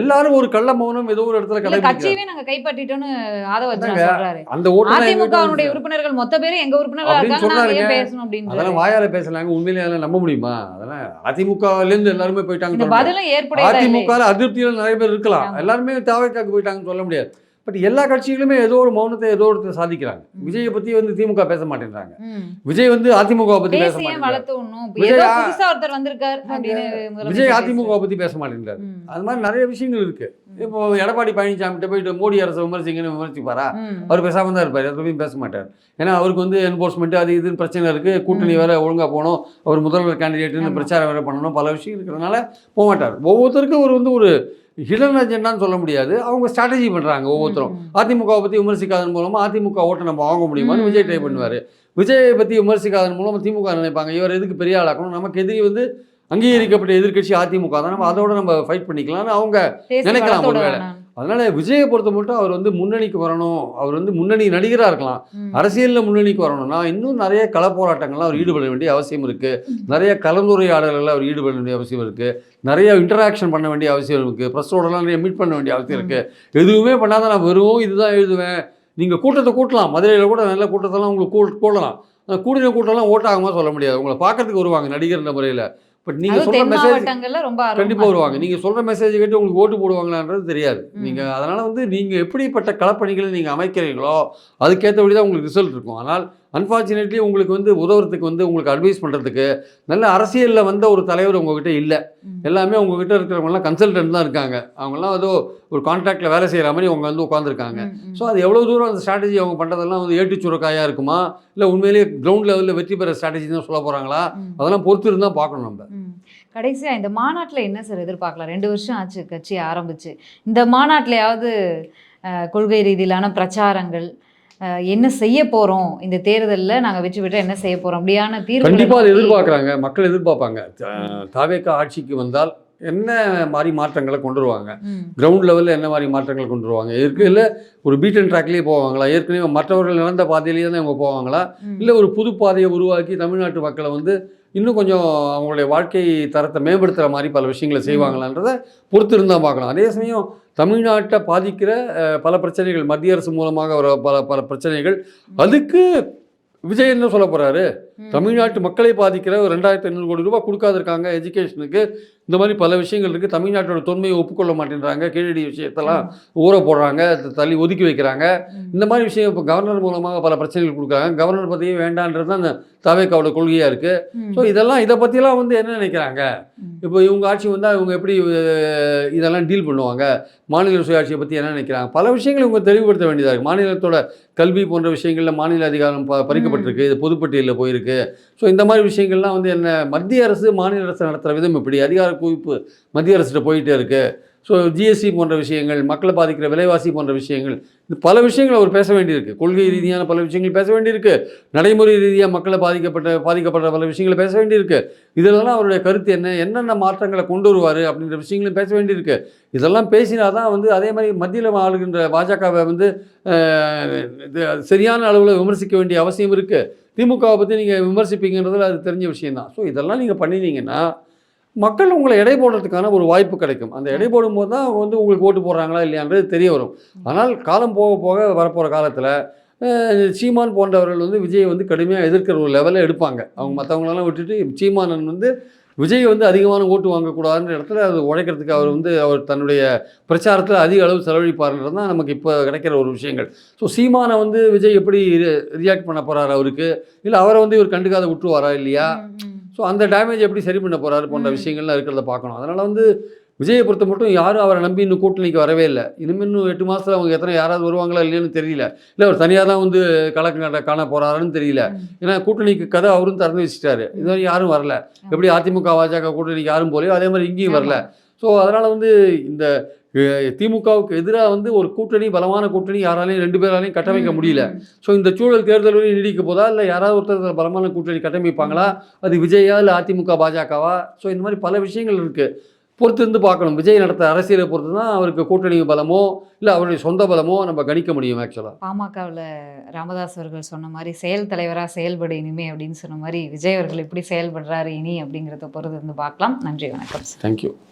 எல்லாரும் ஒரு கள்ள மௌனம் ஏதோ ஒரு இடத்துல கட்சியவே நாங்க கைப்பற்றிட்டோம்னு ஆதவர்ஜுனா சொல்றாரு. அந்த ஓட்டு அதிமுகவுடைய உறுப்பினர்கள் மொத்த பேரும் எங்க உறுப்பினர்களா இருக்காங்க, பேசணும் அப்படின்னு. அதெல்லாம் வாயால பேசலாங்க, உண்மையிலே அதெல்லாம் நம்ப முடியுமா? அதெல்லாம் அதிமுகல இருந்து எல்லாருமே போயிட்டாங்க. பதிலும் ஏற்புடைய அதிமுக அதிருப்தியில் நிறைய பேர் இருக்கலாம், எல்லாருமே தாவேக்காக்கு போயிட்டாங்கன்னு சொல்ல முடியாது. பட் எல்லா கட்சிகளுமே ஏதோ ஒரு மௌனத்தை ஏதோ ஒரு சாதிக்கிறாங்க. விஜயை பத்தி வந்து திமுக பேச மாட்டேன்றாங்க, விஜய் வந்து அதிமுக பத்தி பேச மாட்டேங்கிறாரு, விஜய் அதிமுக பத்தி பேச மாட்டேங்கிறாரு. அது மாதிரி நிறைய விஷயங்கள் இருக்கு. இப்போ எடப்பாடி பழனிசாமிகிட்ட போயிட்டு மோடி அரசை விமர்சிங்கன்னு விமர்சிப்பாரா? அவர் பேசாம தான் இருப்பார், எதுவும் பேச மாட்டார். ஏன்னா அவருக்கு வந்து என்ஃபோர்ஸ்மெண்ட் அது இதுன்னு பிரச்சனை இருக்கு, கூட்டணி வேற ஒழுங்கா போகணும், அவர் முதல்வர் கேண்டிடேட்னு பிரச்சாரம் வேற பண்ணணும், பல விஷயம் இருக்கிறதுனால போக மாட்டார். ஒவ்வொருத்தருக்கும் அவர் வந்து ஒரு ஹிடன் அஜெண்டான்னு சொல்ல முடியாது, அவங்க ஸ்ட்ராட்டஜி பண்ணுறாங்க ஒவ்வொருத்தரும். அதிமுகவை பற்றி விமர்சிக்காதன் மூலமாக அதிமுக ஓட்டை நம்ம வாங்க முடியுமான்னு விஜய் ட்ரை பண்ணுவார். விஜயை பற்றி விமர்சிக்காதன் மூலமாக திமுக நினைப்பாங்க இவர் எதுக்கு பெரிய ஆளாக்கணும், நமக்கு எதிரி வந்து அங்கீகரிக்கப்பட்ட எதிர்கட்சி அதிமுக தான், நம்ம அதோட நம்ம ஃபைட் பண்ணிக்கலாம்னு அவங்க நினைக்கலாம் ஒரு வேலை. அதனால விஜயை பொறுத்த மட்டும் அவர் வந்து முன்னணிக்கு வரணும், அவர் வந்து முன்னணி நடிகராக இருக்கலாம், அரசியலில் முன்னணிக்கு வரணும்னா இன்னும் நிறைய கள போராட்டங்கள்லாம் அவர் ஈடுபட வேண்டிய அவசியம் இருக்குது, நிறைய கலந்துரையாடல்களில் அவர் ஈடுபட வேண்டிய அவசியம் இருக்குது, நிறைய இன்டராக்ஷன் பண்ண வேண்டிய அவசியம் இருக்குது, ப்ரெஸ்ஸோடலாம் நிறைய மீட் பண்ண வேண்டிய அவசியம் இருக்குது. எதுவுமே பண்ணாதான் நான் வெறும் இதுதான் எழுதுவேன். நீங்கள் கூட்டத்தை கூட்டலாம், மதுரையில் கூட நல்ல கூட்டத்தெல்லாம் உங்களுக்கு கூடலாம், கூடின கூட்டம்லாம் ஓட்டாகுமா சொல்ல முடியாது. உங்களை பார்க்கறதுக்கு வருவாங்க நடிகர்ன்ற முறையில். பட் நீங்கள் சொல்கிற மெசேஜ் கண்டிப்பாக வருவாங்க, நீங்கள் சொல்கிற மெசேஜ் கேட்டு உங்களுக்கு ஓட்டு போடுவாங்களான்றது தெரியாது. நீங்கள் அதனால் வந்து நீங்கள் எப்படிப்பட்ட களப்பணிகளை நீங்கள் அமைக்கிறீங்களோ அதுக்கேற்றபடி தான் உங்களுக்கு ரிசல்ட் இருக்கும். ஆனால் அன்ஃபார்ச்சுனேட்லி உங்களுக்கு வந்து உதவுறதுக்கு வந்து உங்களுக்கு அட்வைஸ் பண்ணுறதுக்கு நல்ல அரசியலில் வந்த ஒரு தலைவர் உங்ககிட்ட இல்லை. எல்லாமே உங்ககிட்ட இருக்கிறவங்கலாம் கன்சல்டன்ட் தான் இருக்காங்க, அவங்கெல்லாம் ஏதோ ஒரு கான்ட்ராக்டில் வேலை செய்கிற மாதிரி அவங்க வந்து உட்காந்துருக்காங்க. ஸோ அது எவ்வளோ தூரம் அந்த ஸ்ட்ராட்டஜி அவங்க பண்ணுறதெல்லாம் வந்து ஏட்டு சுரக்காயாக இருக்குமா, இல்லை உண்மையிலேயே கிரவுண்ட் லெவலில் வெற்றி பெற ஸ்ட்ராட்டஜி தான் சொல்ல போகிறாங்களா, அதெல்லாம் பொறுத்து இருந்தால் பார்க்கணும். நம்ம கடைசியாக இந்த மாநாட்டில் என்ன சார் எதிர்பார்க்கலாம்? 2 வருஷம் ஆச்சு கட்சி ஆரம்பிச்சு, இந்த மாநாட்டிலையாவது கொள்கை ரீதியிலான பிரச்சாரங்கள், என்ன செய்ய போகிறோம், இந்த தேர்தலில் நாங்கள் வெற்றி பெற்றால் என்ன செய்ய போகிறோம், அப்படியான தீர்வு கண்டிப்பாக அதை எதிர்பார்க்குறாங்க, மக்கள் எதிர்பார்ப்பாங்க. தாவேக்கா ஆட்சிக்கு வந்தால் என்ன மாதிரி மாற்றங்களை கொண்டு வருவாங்க, கிரவுண்ட் லெவலில் என்ன மாதிரி மாற்றங்களை கொண்டு வருவாங்க, இல்லை ஒரு பீட் அண்ட் ட்ராக்லேயே போவாங்களா, ஏற்கனவே மற்றவர்கள் நடந்த பாதையிலேயே தான் இவங்க போவாங்களா, இல்லை ஒரு புது பாதையை உருவாக்கி தமிழ்நாட்டு மக்களை வந்து இன்னும் கொஞ்சம் அவங்களுடைய வாழ்க்கை தரத்தை மேம்படுத்துகிற மாதிரி பல விஷயங்களை செய்வாங்களான்றதை பொறுத்து இருந்தால் பார்க்கலாம். அதே சமயம் தமிழ்நாட்டை பாதிக்கிற பல பிரச்சனைகள், மத்திய அரசு மூலமாக வர பல பிரச்சனைகள், அதுக்கு விஜய் என்ன சொல்ல போகிறாரு, தமிழ்நாட்டு மக்களை பாதிக்கிற ஒரு 2500 கோடி ரூபாய் கொடுக்காதிருக்காங்க எஜுகேஷனுக்கு, இந்த மாதிரி பல விஷயங்கள் இருக்குது. தமிழ்நாட்டோட தொன்மையை ஒப்புக்கொள்ள மாட்டேன்றாங்க, கீழடி விஷயத்தெல்லாம் ஊற போடுறாங்க, தள்ளி ஒதுக்கி வைக்கிறாங்க. இந்த மாதிரி விஷயம் இப்போ கவர்னர் மூலமாக பல பிரச்சனைகள் கொடுக்குறாங்க. கவர்னர் பற்றியே வேண்டான்றது தான் அந்த தாவேக்காவோட கொள்கையாக இருக்குது. ஸோ இதை பற்றிலாம் வந்து என்ன நினைக்கிறாங்க, இப்போ இவங்க ஆட்சி வந்தால் இவங்க எப்படி இதெல்லாம் டீல் பண்ணுவாங்க, மாநில சுயாட்சியை பற்றி என்ன நினைக்கிறாங்க, பல விஷயங்கள் இவங்க தெளிவுபடுத்த வேண்டியதாக இருக்குது. மாநிலத்தோட கல்வி போன்ற விஷயங்களில் மாநில அதிகாரம் பறிக்கப்பட்டிருக்கு, இது பொதுப்பட்டியலில் போயிருக்கு. ஸோ இந்த மாதிரி விஷயங்கள்லாம் வந்து என்ன, மத்திய அரசு மாநில அரசு நடத்துகிற விதம் இப்படி அதிகார குவிப்பு மத்திய அரசுகிட்ட போயிட்டே இருக்குது. ஸோ ஜிஎஸ்டி போன்ற விஷயங்கள், மக்களை பாதிக்கிற விலைவாசி போன்ற விஷயங்கள், இது பல விஷயங்கள் அவர் பேச வேண்டியிருக்கு. கொள்கை ரீதியான பல விஷயங்கள் பேச வேண்டியிருக்கு, நடைமுறை ரீதியாக மக்களை பாதிக்கப்பட்ட பல விஷயங்களை பேச வேண்டியிருக்கு. இதெல்லாம் அவருடைய கருத்து என்ன, என்னென்ன மாற்றங்களை கொண்டு வருவார் அப்படின்ற விஷயங்களும் பேச வேண்டியிருக்கு. இதெல்லாம் பேசினா தான் வந்து அதே மாதிரி மத்தியில் ஆளுகின்ற பாஜகவை வந்து சரியான அளவில் விமர்சிக்க வேண்டிய அவசியம் இருக்குது. திமுகவை பற்றி நீங்கள் விமர்சிப்பீங்கன்றதில் அது தெரிஞ்ச விஷயந்தான். ஸோ இதெல்லாம் நீங்கள் பண்ணினீங்கன்னா மக்கள் உங்களை எடை போடுறதுக்கான ஒரு வாய்ப்பு கிடைக்கும். அந்த எடை போடும்போது தான் வந்து உங்களுக்கு ஓட்டு போடுறாங்களா இல்லையான்றது தெரிய வரும். ஆனால் காலம் போக போக வரப்போகிற காலத்தில் சீமான் போன்றவர்கள் வந்து விஜயை வந்து கடுமையாக எதிர்க்கிற ஒரு லெவலில் எடுப்பாங்க. அவங்க மற்றவங்களெல்லாம் விட்டுட்டு சீமானன் வந்து விஜய் வந்து அதிகமான ஓட்டு வாங்கக்கூடாதுன்ற இடத்துல அது உழைக்கிறதுக்கு அவர் வந்து அவர் தன்னுடைய பிரச்சாரத்தில் அதிக அளவு செலவழிப்பார்ன்றது தான் நமக்கு இப்போ கிடைக்கிற ஒரு விஷயங்கள். ஸோ சீமானை வந்து விஜய் எப்படி ரியாக்ட் பண்ண போகிறாரு அவருக்கு, இல்லை அவரை வந்து இவர் கண்டுக்காத விட்டுருவாரா இல்லையா, ஸோ அந்த டேமேஜ் எப்படி சரி பண்ண போகிறாரு போன்ற விஷயங்கள்லாம் இருக்கிறத பார்க்கணும். அதனால் வந்து விஜயை பொறுத்த மட்டும் யாரும் அவரை நம்பி இன்னும் கூட்டணிக்கு வரவே இல்லை. இன்னும் 8 மாதத்தில் அவங்க எத்தனை யாராவது வருவாங்களா இல்லைன்னு தெரியல. இல்லை அவர் தனியாக தான் வந்து கலக்க காண போகிறாருன்னு தெரியல. ஏன்னா கூட்டணிக்கு கதை அவரும் திறந்து வச்சுட்டாரு. இதுவரை யாரும் வரல. எப்படி அதிமுக பாஜக கூட்டணிக்கு யாரும் போலையோ அதே மாதிரி இங்கேயும் வரல. ஸோ அதனால் வந்து இந்த திமுகவுக்கு எதிராக வந்து ஒரு கூட்டணி, பலமான கூட்டணி யாராலையும் 2 பேராலையும் கட்டமைக்க முடியல. ஸோ இந்த சூழல் தேர்தல் வரையும் நீடிக்க போதா, இல்லை யாராவது ஒருத்தர் பலமான கூட்டணி கட்டமைப்பாங்களா, அது விஜயா இல்லை அதிமுக பாஜகவா? ஸோ இந்த மாதிரி பல விஷயங்கள் இருக்குது, பொறுத்து இருந்து பார்க்கணும். விஜய் நடத்த அரசியலை பொறுத்து தான் அவருக்கு கூட்டணி பலமோ இல்லை அவருடைய சொந்த பலமோ நம்ம கணிக்க முடியும். ஆக்சுவலாக பாமகவில் ராமதாஸ் அவர்கள் சொன்ன மாதிரி செயல் தலைவராக செயல்பட இனிமே அப்படின்னு சொன்ன மாதிரி விஜய் அவர்கள் எப்படி செயல்படுறாரு இனி அப்படிங்கிறத பொறுத்து இருந்து பார்க்கலாம். நன்றி, வணக்கம். தேங்க்யூ.